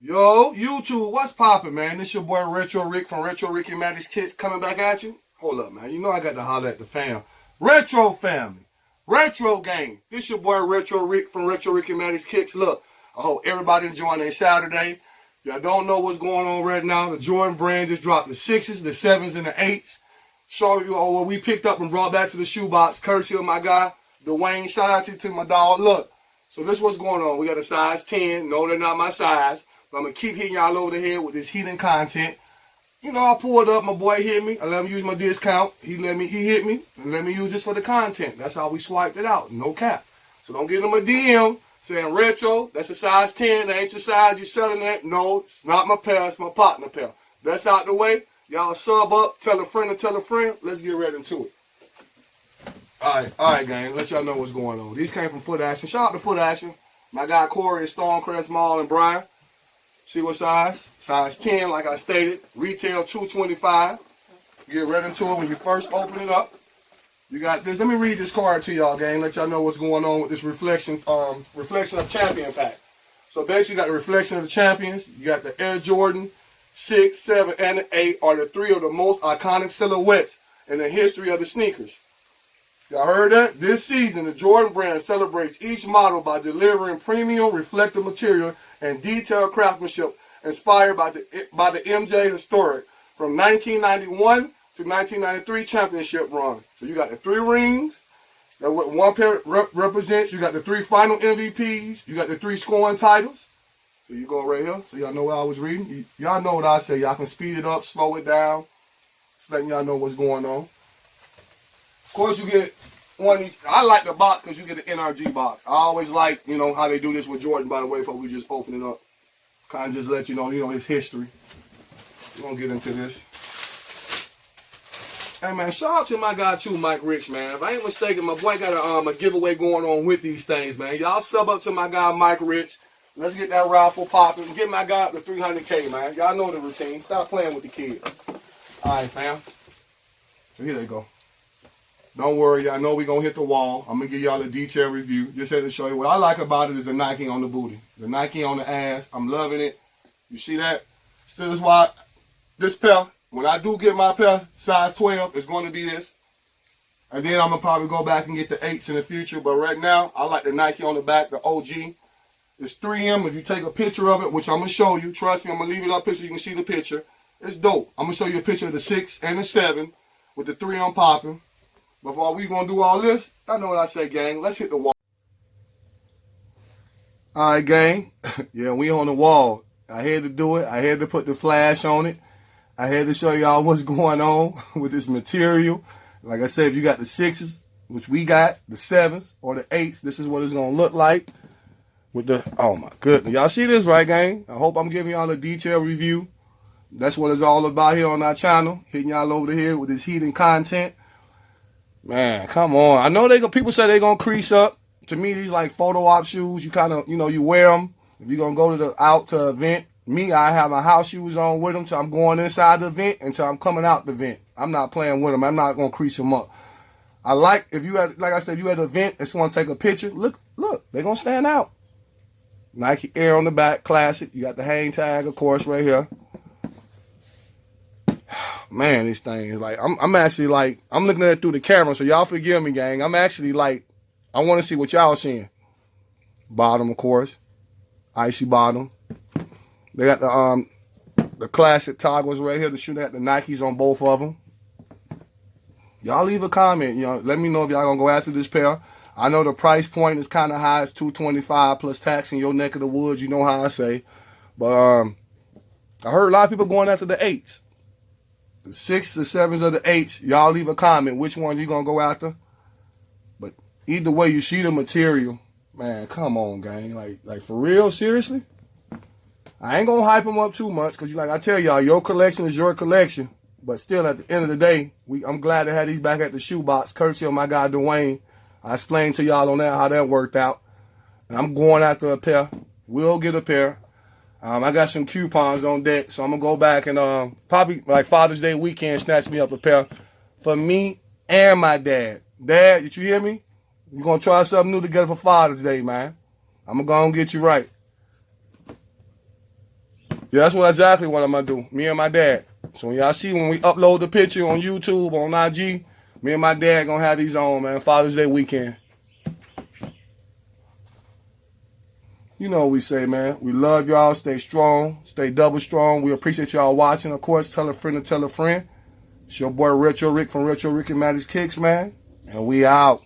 Yo, YouTube, what's poppin', man? This your boy Retro Rick from Retro Rick and Maddy's Kids coming back at you. Hold up, man. You know I got to holler at the fam. Retro family. Retro gang. This your boy Retro Rick from Retro Rick and Maddy's Kids. Look, I hope everybody enjoying their Saturday. Y'all don't know what's going on right now. The Jordan brand just dropped the 6s, the 7s, and the 8s. Show you all what we picked up and brought back to the shoebox. Courtesy of my guy, Dwayne. Shout out to my dog. Look, so this what's going on. We got a size 10. No, they're not my size. But I'm going to keep hitting y'all over the head with this heating content. You know, I pulled up, my boy hit me. I let him use my discount. He hit me and let me use this for the content. That's how we swiped it out. No cap. So don't give him a DM saying retro, that's a size 10. That ain't your size, you selling that. No, it's not my pair, it's my partner pair. That's out the way. Y'all sub up, tell a friend to tell a friend. Let's get right into it. Alright, gang. Let y'all know what's going on. These came from Foot Action. Shout out to Foot Action. My guy Corey at Stonecrest Mall and Brian. See what size? Size 10, like I stated. Retail $225. Get right into it when you first open it up. You got this. Let me read this card to y'all, gang. Let y'all know what's going on with this reflection of champion pack. So basically, you got the reflection of the champions. You got the Air Jordan 6, 7, and the 8 are the three of the most iconic silhouettes in the history of the sneakers. Y'all heard that? This season, the Jordan brand celebrates each model by delivering premium reflective material and detailed craftsmanship inspired by the MJ historic from 1991 to 1993 championship run. So you got the 3 rings that what one pair represents. You got the 3 final MVPs. You got the 3 scoring titles. So you go right here. So y'all know what I was reading. Y'all know what I say. Y'all can speed it up, slow it down. Just letting y'all know what's going on. Of course, you get one of these. I like the box because you get the NRG box. I always like, you know, how they do this with Jordan, by the way, before we just open it up. Kind of just let you know his history. We're going to get into this. Hey, man, shout out to my guy, too, Mike Rich, man. If I ain't mistaken, my boy got a giveaway going on with these things, man. Y'all sub up to my guy, Mike Rich. Let's get that raffle popping. Get my guy up to 300K, man. Y'all know the routine. Stop playing with the kid. All right, fam. So here they go. Don't worry, I know we're going to hit the wall. I'm going to give y'all a detailed review. Just had to show you what I like about it is the Nike on the booty. The Nike on the ass. I'm loving it. You see that? Still is why this pair, when I do get my pair, size 12, it's going to be this. And then I'm going to probably go back and get the 8s in the future. But right now, I like the Nike on the back, the OG. It's 3M. If you take a picture of it, which I'm going to show you. Trust me, I'm going to leave it up here so you can see the picture. It's dope. I'm going to show you a picture of the 6 and the 7 with the 3M popping. Before we gonna do all this, I know what I say, gang. Let's hit the wall. All right, gang. Yeah, we on the wall. I had to do it. I had to put the flash on it. I had to show y'all what's going on with this material. Like I said, if you got the 6s, which we got, the 7s or the 8s, this is what it's gonna look like. With the, oh my goodness. Y'all see this, right, gang? I hope I'm giving y'all a detailed review. That's what it's all about here on our channel. Hitting y'all over the head with this heating content. Man, come on. I know people say they're going to crease up. To me, these like photo op shoes. You kind of, you wear them. If you're going to go out to an event. Me, I have my house shoes on with them till I'm going inside the event until I'm coming out the event. I'm not playing with them. I'm not going to crease them up. I like, if you had, like I said, you at an event and someone take a picture. Look, they're going to stand out. Nike Air on the back, classic. You got the hang tag, of course, right here. Man, this thing is like, I'm actually like, I'm looking at it through the camera, so y'all forgive me, gang. I'm actually like, I want to see what y'all seeing. Bottom, of course. Icy bottom. They got the classic toggles right here to shoot at the Nikes on both of them. Y'all leave a comment. Let me know if y'all going to go after this pair. I know the price point is kind of high. It's $225 plus tax in your neck of the woods. You know how I say. But I heard a lot of people going after the 8s. The 6s, the 7s, or the 8s, y'all leave a comment which one you gonna go after. But either way, you see the material, man. Come on, gang. Like for real, seriously. I ain't gonna hype them up too much because, like I tell y'all, your collection is your collection. But still, at the end of the day, I'm glad to have these back at the shoebox, courtesy of my guy Dwayne. I explained to y'all on that how that worked out. And I'm going after a pair. We'll get a pair. I got some coupons on deck, so I'm going to go back and probably like Father's Day weekend snatch me up a pair for me and my dad. Dad, did you hear me? We're going to try something new together for Father's Day, man. I'm going to go and get you right. Yeah, that's exactly what I'm gonna do. Me and my dad. So y'all see when we upload the picture on YouTube, on IG, me and my dad gonna have these on, man. Father's Day weekend. You know what we say, man. We love y'all. Stay strong. Stay double strong. We appreciate y'all watching. Of course, tell a friend to tell a friend. It's your boy Retro Rick from Retro Rick and Maddy's Kicks, man. And we out.